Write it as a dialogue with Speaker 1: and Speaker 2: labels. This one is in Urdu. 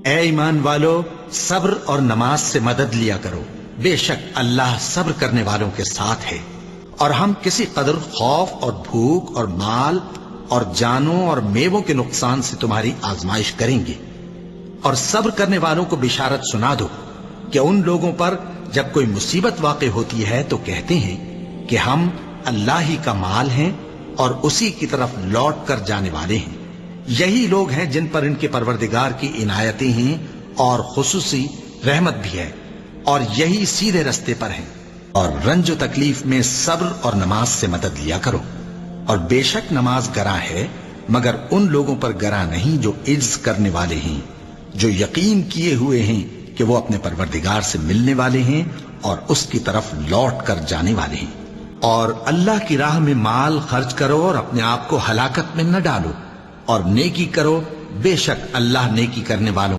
Speaker 1: اے ایمان والو، صبر اور نماز سے مدد لیا کرو، بے شک اللہ صبر کرنے والوں کے ساتھ ہے۔ اور ہم کسی قدر خوف اور بھوک اور مال اور جانوں اور میووں کے نقصان سے تمہاری آزمائش کریں گے، اور صبر کرنے والوں کو بشارت سنا دو کہ ان لوگوں پر جب کوئی مصیبت واقع ہوتی ہے تو کہتے ہیں کہ ہم اللہ ہی کا مال ہیں اور اسی کی طرف لوٹ کر جانے والے ہیں۔ یہی لوگ ہیں جن پر ان کے پروردگار کی عنایتیں ہیں اور خصوصی رحمت بھی ہے، اور یہی سیدھے رستے پر ہیں۔ اور رنج و تکلیف میں صبر اور نماز سے مدد لیا کرو، اور بے شک نماز گراں ہے مگر ان لوگوں پر گراں نہیں جو عجز کرنے والے ہیں، جو یقین کیے ہوئے ہیں کہ وہ اپنے پروردگار سے ملنے والے ہیں اور اس کی طرف لوٹ کر جانے والے ہیں۔ اور اللہ کی راہ میں مال خرچ کرو اور اپنے آپ کو ہلاکت میں نہ ڈالو، اور نیکی کرو، بے شک اللہ نیکی کرنے والوں